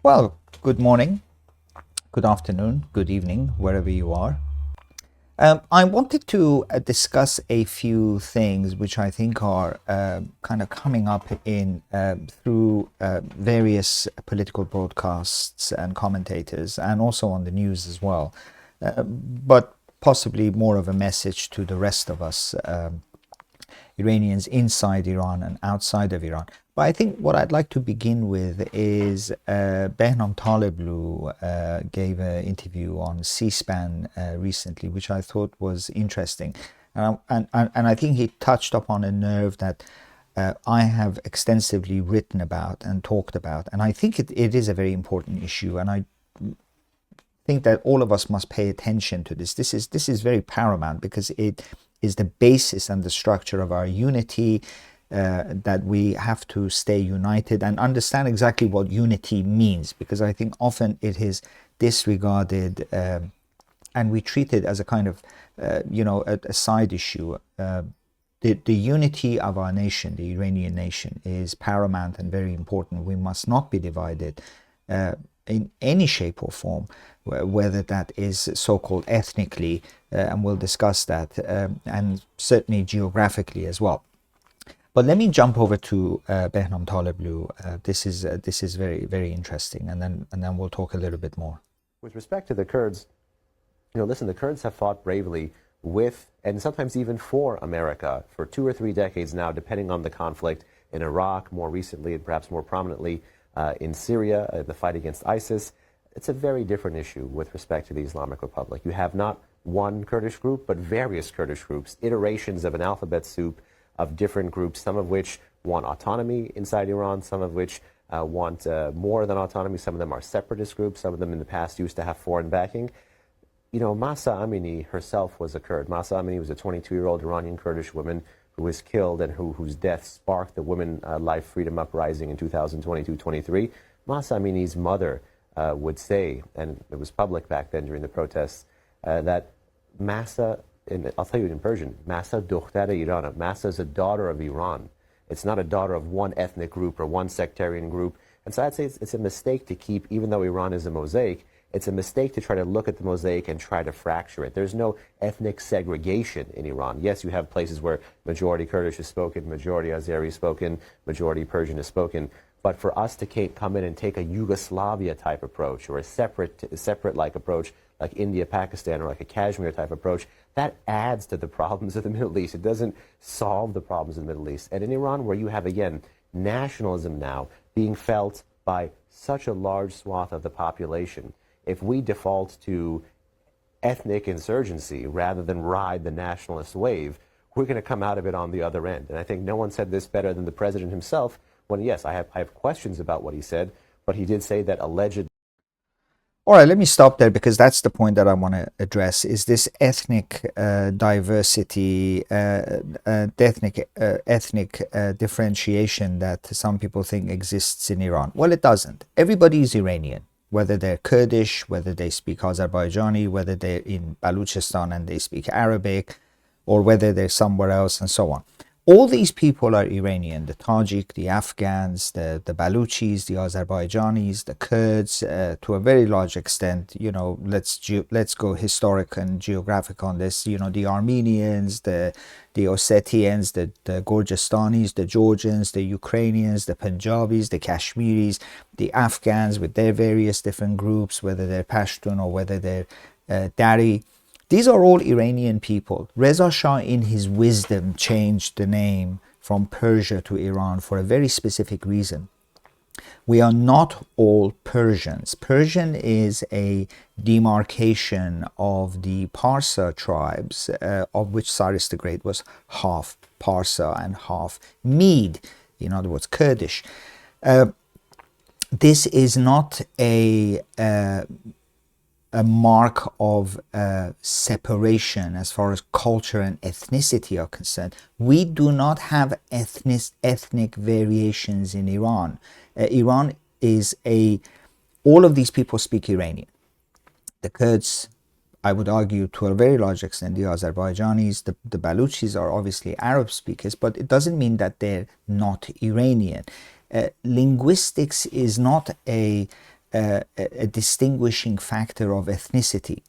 Well, good morning, good afternoon, good evening, wherever you are. I wanted to discuss a few things which I think are kind of coming up in through various political broadcasts and commentators, and also on the news as well, but possibly more of a message to the rest of us. Iranians inside Iran and outside of Iran. But I think what I'd like to begin with is Behnam Taleblu gave an interview on C-SPAN recently, which I thought was interesting. And I think he touched upon a nerve that I have extensively written about and talked about. And I think it is a very important issue. And I think that all of us must pay attention to this. This is very paramount because it is the basis and the structure of our unity, that we have to stay united and understand exactly what unity means, because I think often it is disregarded and we treat it as a kind of, a side issue. The unity of our nation, the Iranian nation, is paramount and very important. We must not be divided in any shape or form, whether that is so-called ethnically, and we'll discuss that, and certainly geographically as well. But let me jump over to Behnam Taleblu. This is very, very interesting, and then we'll talk a little bit more. With respect to the Kurds, listen, the Kurds have fought bravely with, and sometimes even for, America for 2 or 3 decades now, depending on the conflict in Iraq, more recently and perhaps more prominently in Syria, the fight against ISIS. It's a very different issue with respect to the Islamic Republic. You have not one Kurdish group, but various Kurdish groups, iterations of an alphabet soup of different groups, some of which want autonomy inside Iran, some of which want more than autonomy. Some of them are separatist groups. Some of them in the past used to have foreign backing. Mahsa Amini herself was a Kurd. Mahsa Amini was a 22-year-old Iranian Kurdish woman who was killed and whose death sparked the Women Life Freedom Uprising in 2022-23. Mahsa Amini's mother would say, and it was public back then during the protests, that Mahsa, I'll tell you in Persian, Mahsa dukhtar Iran. Mahsa is a daughter of Iran. It's not a daughter of one ethnic group or one sectarian group. And so I'd say it's a mistake to keep, even though Iran is a mosaic, it's a mistake to try to look at the mosaic and try to fracture it. There's no ethnic segregation in Iran. Yes, you have places where majority Kurdish is spoken, majority Azeri is spoken, majority Persian is spoken. But for us to come in and take a Yugoslavia-type approach or a separate-like approach, like India, Pakistan, or like a Kashmir-type approach, that adds to the problems of the Middle East. It doesn't solve the problems of the Middle East. And in Iran, where you have, again, nationalism now being felt by such a large swath of the population, if we default to ethnic insurgency rather than ride the nationalist wave, we're going to come out of it on the other end. And I think no one said this better than the president himself when, yes, I have questions about what he said, but he did say that alleged. All right, let me stop there because that's the point that I want to address, is this ethnic diversity, ethnic differentiation that some people think exists in Iran. Well, it doesn't. Everybody is Iranian, whether they're Kurdish, whether they speak Azerbaijani, whether they're in Baluchistan and they speak Arabic, or whether they're somewhere else and so on. All these people are Iranian, the Tajik, the Afghans, the Baluchis, the Azerbaijanis, the Kurds, to a very large extent. Let's go historic and geographic on this. The Armenians, the Ossetians, the Gorgistanis, the Georgians, the Ukrainians, the Punjabis, the Kashmiris, the Afghans with their various different groups, whether they're Pashtun or whether they're Dari. These are all Iranian people. Reza Shah, in his wisdom, changed the name from Persia to Iran for a very specific reason. We are not all Persians. Persian is a demarcation of the Parsa tribes, of which Cyrus the Great was half Parsa and half Mede, in other words, Kurdish. This is not a mark of separation as far as culture and ethnicity are concerned. We do not have ethnic variations in Iran. Iran is all of these people speak Iranian. The Kurds, I would argue to a very large extent, the Azerbaijanis, the Baluchis are obviously Arab speakers, but it doesn't mean that they're not Iranian. Linguistics is not a a distinguishing factor of ethnicity.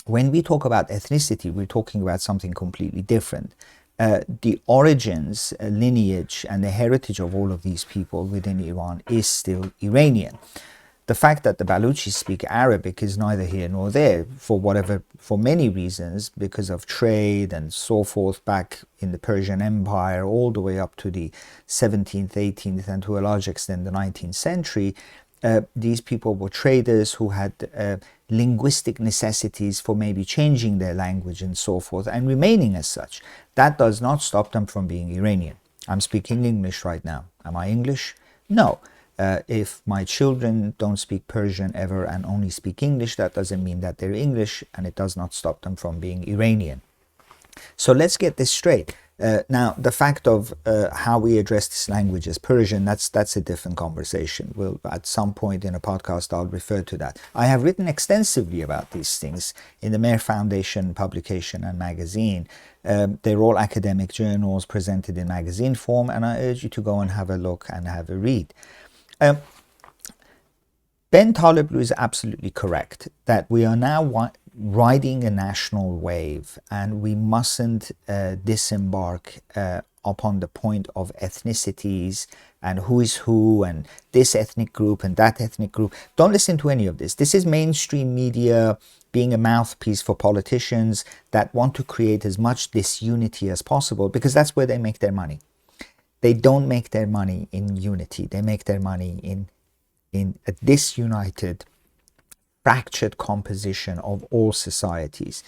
When we talk about ethnicity, we're talking about something completely different. The origins, lineage, and the heritage of all of these people within Iran is still Iranian. The fact that the Baluchis speak Arabic is neither here nor there, for many reasons, because of trade and so forth back in the Persian Empire, all the way up to the 17th, 18th, and to a large extent the 19th century. These people were traders who had linguistic necessities for maybe changing their language and so forth, and remaining as such. That does not stop them from being Iranian. I'm speaking English right now. Am I English? No. If my children don't speak Persian ever and only speak English, that doesn't mean that they're English, and it does not stop them from being Iranian. So let's get this straight. Now, the fact of how we address this language as Persian, that's a different conversation. We'll, at some point in a podcast, I'll refer to that. I have written extensively about these things in the Mehr Foundation publication and magazine. They're all academic journals presented in magazine form, and I urge you to go and have a look and have a read. Ben Taleblu is absolutely correct that we are now riding a national wave, and we mustn't disembark upon the point of ethnicities and who is who and this ethnic group and that ethnic group. Don't listen to any of this. This is mainstream media being a mouthpiece for politicians that want to create as much disunity as possible, because that's where they make their money. They don't make their money in unity. They make their money in a disunited, fractured composition of all societies.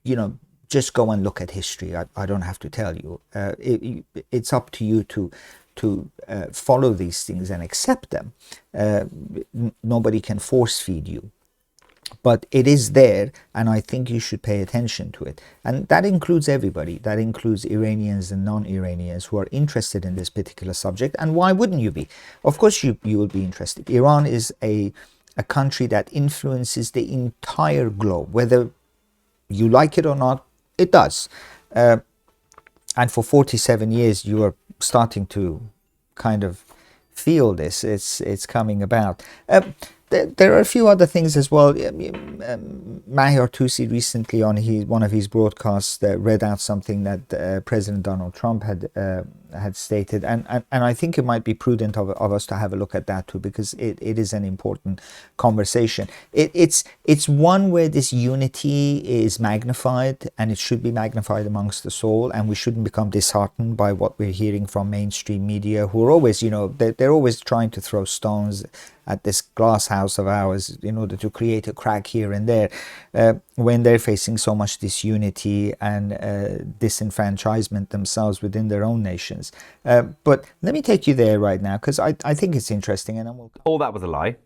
You know, just go and look at history. I don't have to tell you. It's up to you to follow these things and accept them. Nobody can force feed you. But it is there, and I think you should pay attention to it. And that includes everybody. That includes Iranians and non-Iranians who are interested in this particular subject. And why wouldn't you be? Of course you will be interested. Iran is a country that influences the entire globe. Whether you like it or not, it does. And for 47 years, you are starting to kind of feel this. It's coming about. There are a few other things as well. Mahir Tusi recently on one of his broadcasts read out something that President Donald Trump had stated, and I think it might be prudent of us to have a look at that too, because it is an important conversation. It's one where this unity is magnified, and it should be magnified amongst us all, and we shouldn't become disheartened by what we're hearing from mainstream media, who are always, they're always trying to throw stones at this glass house of ours in order to create a crack here and there, when they're facing so much disunity and disenfranchisement themselves within their own nations. But let me take you there right now, because I think it's interesting, and then we'll... All that was a lie.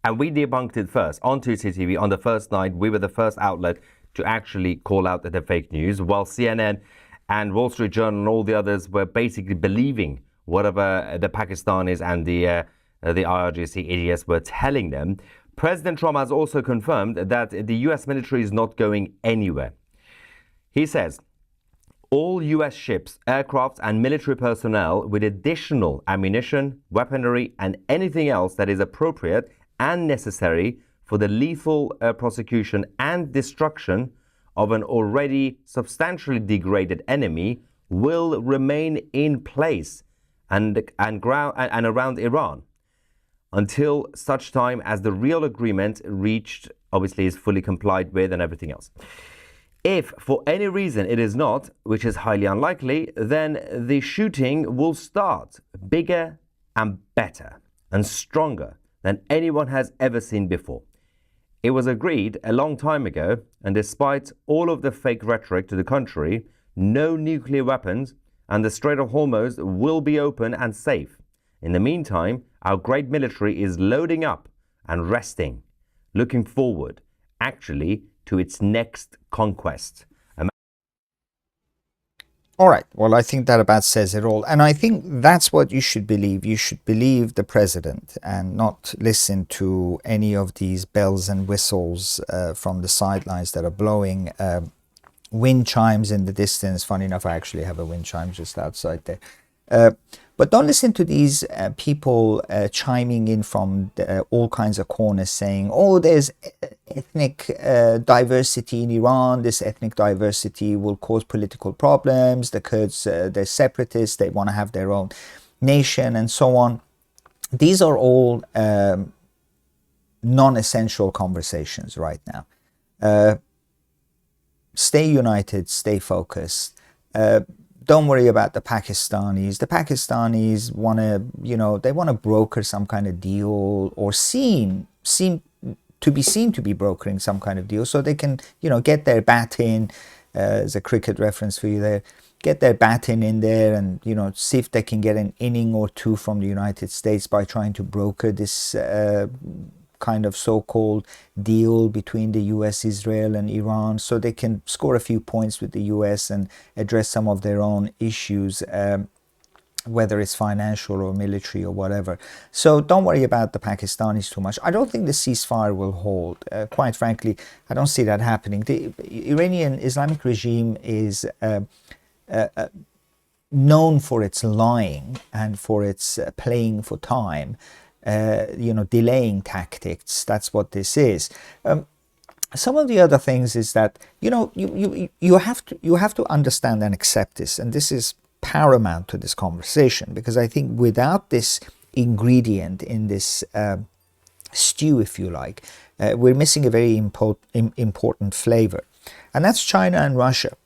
And we debunked it first on 2CTV. On the first night, we were the first outlet to actually call out the fake news, while CNN and Wall Street Journal and all the others were basically believing whatever the Pakistanis and the IRGC idiots were telling them. President Trump has also confirmed that the US military is not going anywhere. He says, all US ships, aircrafts and military personnel with additional ammunition, weaponry and anything else that is appropriate and necessary for the lethal prosecution and destruction of an already substantially degraded enemy will remain in place and around Iran, until such time as the real agreement reached, obviously, is fully complied with and everything else. If for any reason it is not, which is highly unlikely, then the shooting will start bigger and better and stronger than anyone has ever seen before. It was agreed a long time ago, and despite all of the fake rhetoric to the contrary, no nuclear weapons, and the Strait of Hormuz will be open and safe. In the meantime, our great military is loading up and resting, looking forward, actually, to its next conquest. All right. Well, I think that about says it all. And I think that's what you should believe. You should believe the president and not listen to any of these bells and whistles from the sidelines that are blowing wind chimes in the distance. Funny enough, I actually have a wind chime just outside there. But don't listen to these people chiming in from all kinds of corners saying, oh, there's ethnic diversity in Iran. This ethnic diversity will cause political problems. The Kurds, they're separatists. They want to have their own nation and so on. These are all non-essential conversations right now. Stay united, stay focused. Don't worry about the Pakistanis. The Pakistanis want to, they want to broker some kind of deal, or seem to be brokering some kind of deal, so they can, get their bat in. There's a cricket reference for you there. Get their bat in there, and see if they can get an inning or two from the United States by trying to broker this kind of so-called deal between the US, Israel, and Iran, so they can score a few points with the US and address some of their own issues, whether it's financial or military or whatever. So don't worry about the Pakistanis too much. I don't think the ceasefire will hold. Quite frankly, I don't see that happening. The Iranian Islamic regime is known for its lying and for its playing for time. Delaying tactics. That's what this is. Some of the other things is that you have to understand and accept this, and this is paramount to this conversation, because I think without this ingredient in this stew, if you like, we're missing a very important flavor, and that's China and Russia.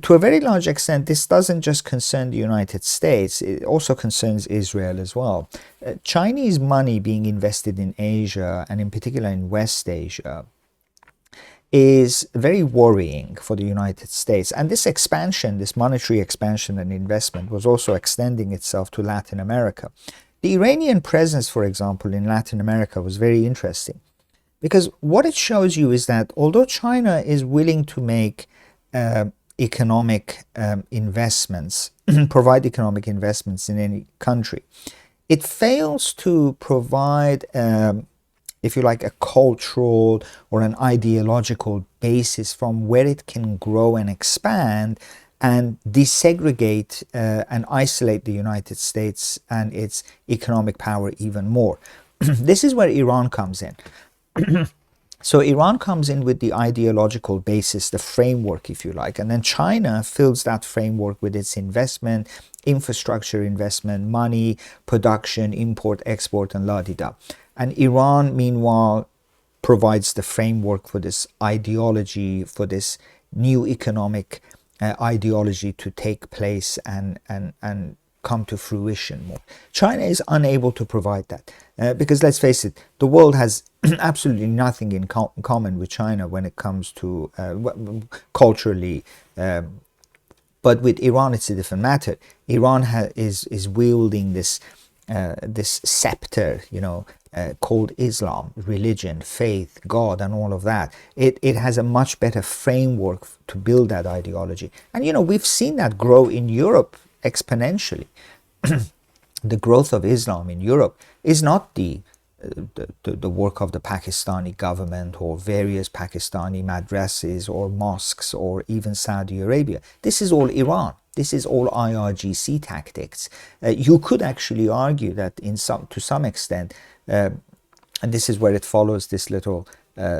To a very large extent, this doesn't just concern the United States, it also concerns Israel as well. Chinese money being invested in Asia, and in particular in West Asia, is very worrying for the United States. And this expansion, this monetary expansion and investment, was also extending itself to Latin America. The Iranian presence, for example, in Latin America was very interesting, because what it shows you is that although China is willing to make economic investments, provide economic investments in any country, it fails to provide, if you like, a cultural or an ideological basis from where it can grow and expand and desegregate and isolate the United States and its economic power even more. This is where Iran comes in. So Iran comes in with the ideological basis, the framework, if you like, and then China fills that framework with its investment, infrastructure investment, money, production, import, export, and la-di-da. And Iran, meanwhile, provides the framework for this ideology, for this new economic ideology to take place and come to fruition more. China is unable to provide that because, let's face it, the world has absolutely nothing in common with China when it comes to culturally. But with Iran, it's a different matter. Iran is wielding this scepter, called Islam, religion, faith, God, and all of that. It has a much better framework to build that ideology. And we've seen that grow in Europe exponentially. The growth of Islam in Europe is not the work of the Pakistani government or various Pakistani madrasas or mosques or even Saudi Arabia. This is all Iran. This is all IRGC tactics. You could actually argue that to some extent, and this is where it follows this little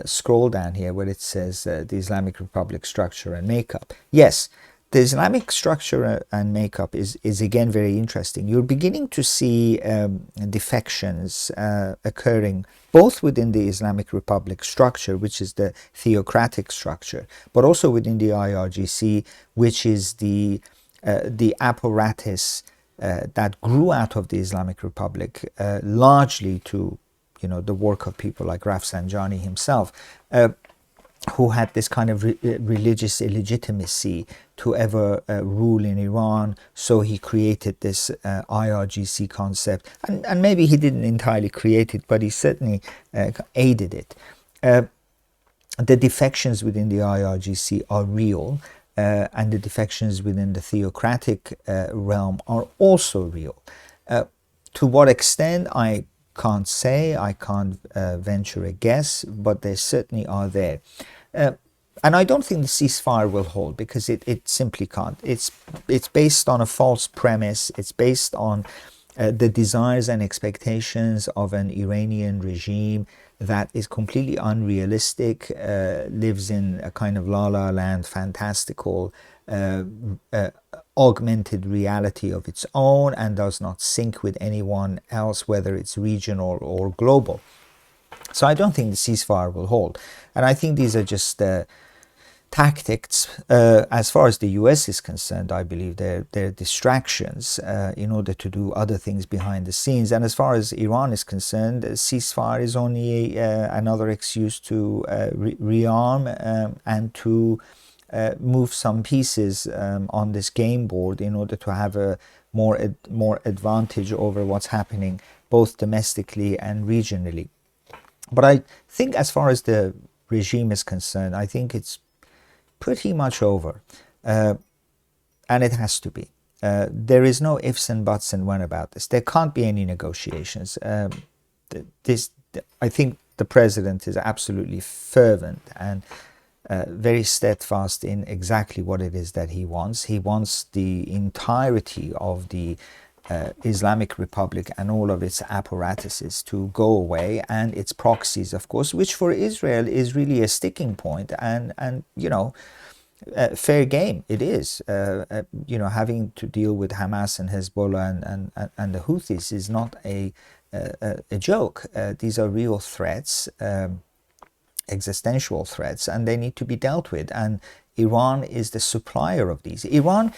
scroll down here where it says the Islamic Republic structure and makeup. Yes, the Islamic structure and makeup is again very interesting. You're beginning to see defections occurring both within the Islamic Republic structure, which is the theocratic structure, but also within the IRGC, which is the apparatus that grew out of the Islamic Republic, largely to the work of people like Rafsanjani himself, who had this kind of religious illegitimacy to ever rule in Iran. So he created this IRGC concept, and maybe he didn't entirely create it, but he certainly aided it. The defections within the IRGC are real, and the defections within the theocratic realm are also real. To what extent, I can't say, I can't venture a guess, but they certainly are there. and I don't think the ceasefire will hold, because it simply can't. It's based on a false premise. It's based on the desires and expectations of an Iranian regime that is completely unrealistic, lives in a kind of la-la land, fantastical, augmented reality of its own, and does not sync with anyone else, whether it's regional or global. So I don't think the ceasefire will hold. And I think these are just tactics. As far as the US is concerned, I believe they're distractions in order to do other things behind the scenes. And as far as Iran is concerned, a ceasefire is only another excuse to rearm and to move some pieces on this game board in order to have a more advantage over what's happening both domestically and regionally. But I think as far as the regime is concerned, I think it's pretty much over, and it has to be. There is no ifs and buts and when about this. There can't be any negotiations. I think the president is absolutely fervent and very steadfast in exactly what it is that he wants. He wants the entirety of the Islamic Republic and all of its apparatuses to go away, and its proxies, of course, which for Israel is really a sticking point, and fair game it is. Having to deal with Hamas and Hezbollah and the Houthis is not a joke. These are real threats, existential threats, and they need to be dealt with. And Iran is the supplier of these. Iran,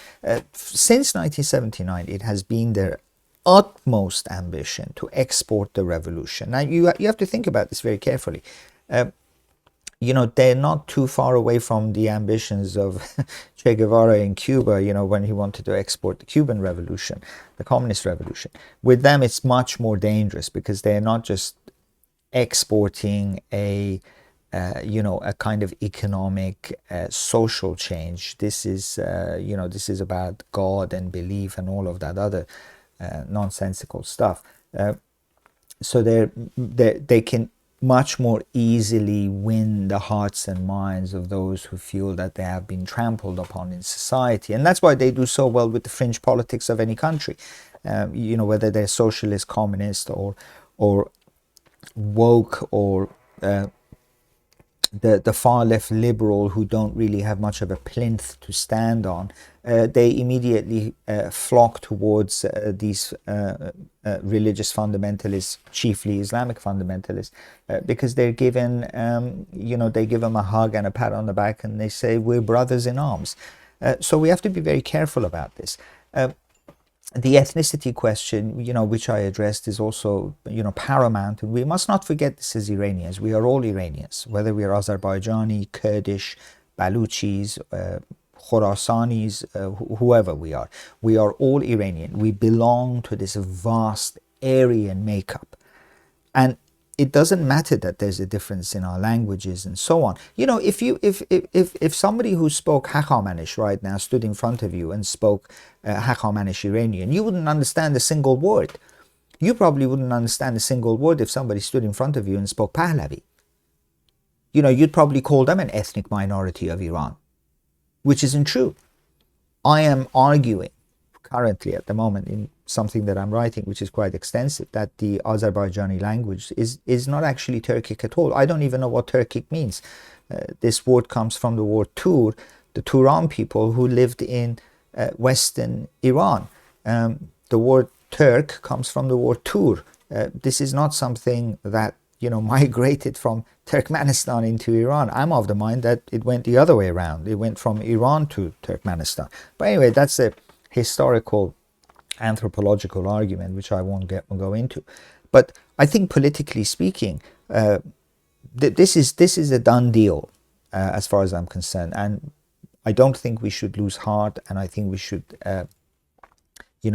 since 1979, it has been their utmost ambition to export the revolution. Now, you have to think about this very carefully. They're not too far away from the ambitions of Che Guevara in Cuba, when he wanted to export the Cuban revolution, the communist revolution. With them, it's much more dangerous, because they're not just exporting a kind of economic, social change. This is about God and belief and all of that other nonsensical stuff. So they can much more easily win the hearts and minds of those who feel that they have been trampled upon in society. And that's why they do so well with the fringe politics of any country, whether they're socialist, communist, or woke, or the far left liberal who don't really have much of a plinth to stand on. They immediately flock towards these religious fundamentalists, chiefly Islamic fundamentalists, because they're given, they give them a hug and a pat on the back, and they say, we're brothers in arms. So we have to be very careful about this. The ethnicity question, which I addressed, is also, paramount. And we must not forget this as Iranians. We are all Iranians, whether we are Azerbaijani, Kurdish, Baluchis, Khorasanis, whoever we are. We are all Iranian. We belong to this vast Aryan makeup. And it doesn't matter that there's a difference in our languages and so on. If somebody who spoke Hakamanish right now stood in front of you and spoke Hakamanish Iranian, you wouldn't understand a single word. You probably wouldn't understand a single word if somebody stood in front of you and spoke Pahlavi. You'd probably call them an ethnic minority of Iran, which isn't true. I am arguing currently at the moment in something that I'm writing, which is quite extensive, that the Azerbaijani language is not actually Turkic at all. I don't even know what Turkic means. This word comes from the word Tur, the Turan people who lived in western Iran. The word Turk comes from the word Tur. This is not something that migrated from Turkmenistan into Iran. I'm of the mind that it went the other way around. It went from Iran to Turkmenistan. But anyway, that's a historical anthropological argument which I won't go into. But I think politically speaking, this is a done deal as far as I'm concerned, and I don't think we should lose heart, and I think we should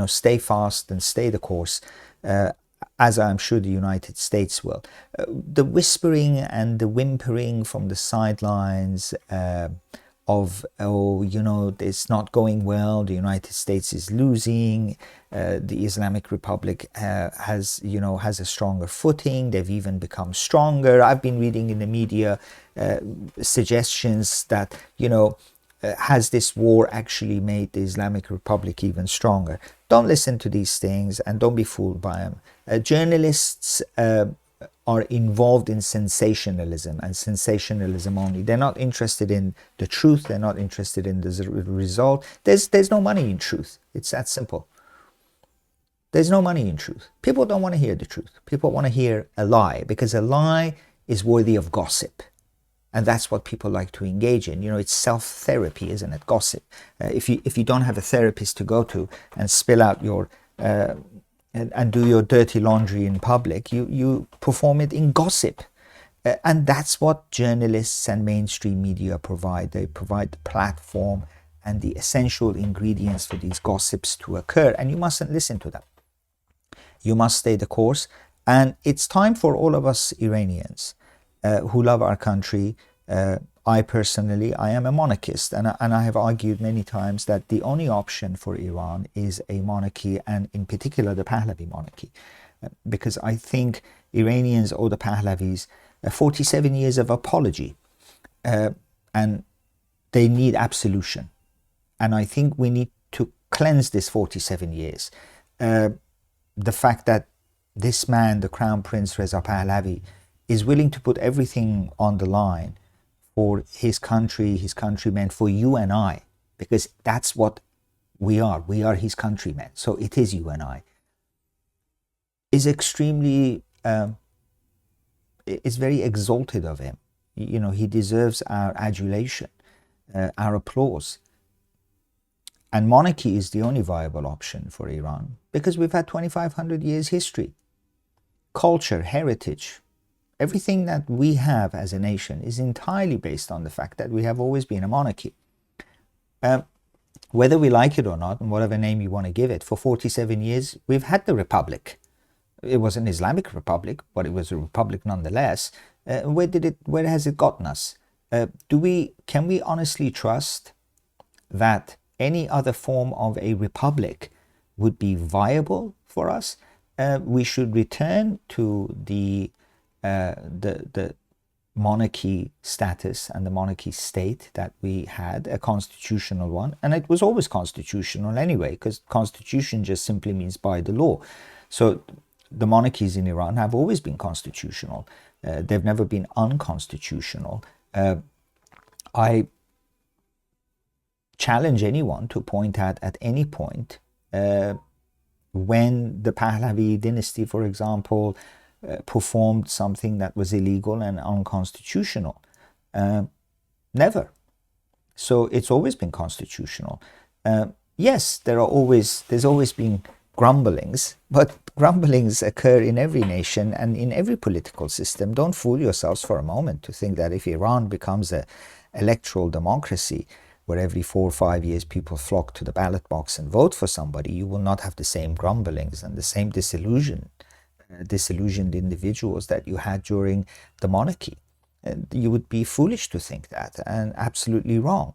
stay fast and stay the course, as I'm sure the United States will. The whispering and the whimpering from the sidelines of, oh, you know, it's not going well, the United States is losing, the Islamic Republic has a stronger footing, they've even become stronger. I've been reading in the media suggestions that, you know, has this war actually made the Islamic Republic even stronger? Don't listen to these things and don't be fooled by them. Journalists are involved in sensationalism and sensationalism only. They're not interested in the truth. They're not interested in the result. There's no money in truth. It's that simple. There's no money in truth. People don't want to hear the truth. People want to hear a lie, because a lie is worthy of gossip. And that's what people like to engage in. You know, it's self-therapy, isn't it? Gossip. If you don't have a therapist to go to and spill out your and do your dirty laundry in public, you perform it in gossip. And that's what journalists and mainstream media provide. They provide the platform and the essential ingredients for these gossips to occur. And you mustn't listen to them. You must stay the course. And it's time for all of us Iranians who love our country. I personally, I am a monarchist, and I have argued many times that the only option for Iran is a monarchy, and in particular the Pahlavi monarchy, because I think Iranians owe the Pahlavis 47 years of apology, and they need absolution. And I think we need to cleanse this 47 years. The fact that this man, the Crown Prince Reza Pahlavi, is willing to put everything on the line for his country, his countrymen, for you and I, because that's what we are. We are his countrymen. So it is you and I. Is extremely, is very exalted of him. You know, he deserves our adulation, our applause. And monarchy is the only viable option for Iran, because we've had 2,500 years history, culture, heritage. Everything that we have as a nation is entirely based on the fact that we have always been a monarchy. Whether we like it or not, and whatever name you want to give it, for 47 years, we've had the republic. It was an Islamic republic, but it was a republic nonetheless. Where has it gotten us? Can we honestly trust that any other form of a republic would be viable for us? We should return to the monarchy status and the monarchy state that we had, a constitutional one, and it was always constitutional anyway, because constitution just simply means by the law. So the monarchies in Iran have always been constitutional. They've never been unconstitutional. I challenge anyone to point at any point when the Pahlavi dynasty, for example, performed something that was illegal and unconstitutional. Never. So it's always been constitutional. Yes, there's always been grumblings, but grumblings occur in every nation and in every political system. Don't fool yourselves for a moment to think that if Iran becomes an electoral democracy, where every 4 or 5 years people flock to the ballot box and vote for somebody, you will not have the same grumblings and the same disillusioned individuals that you had during the monarchy. And you would be foolish to think that, and absolutely wrong.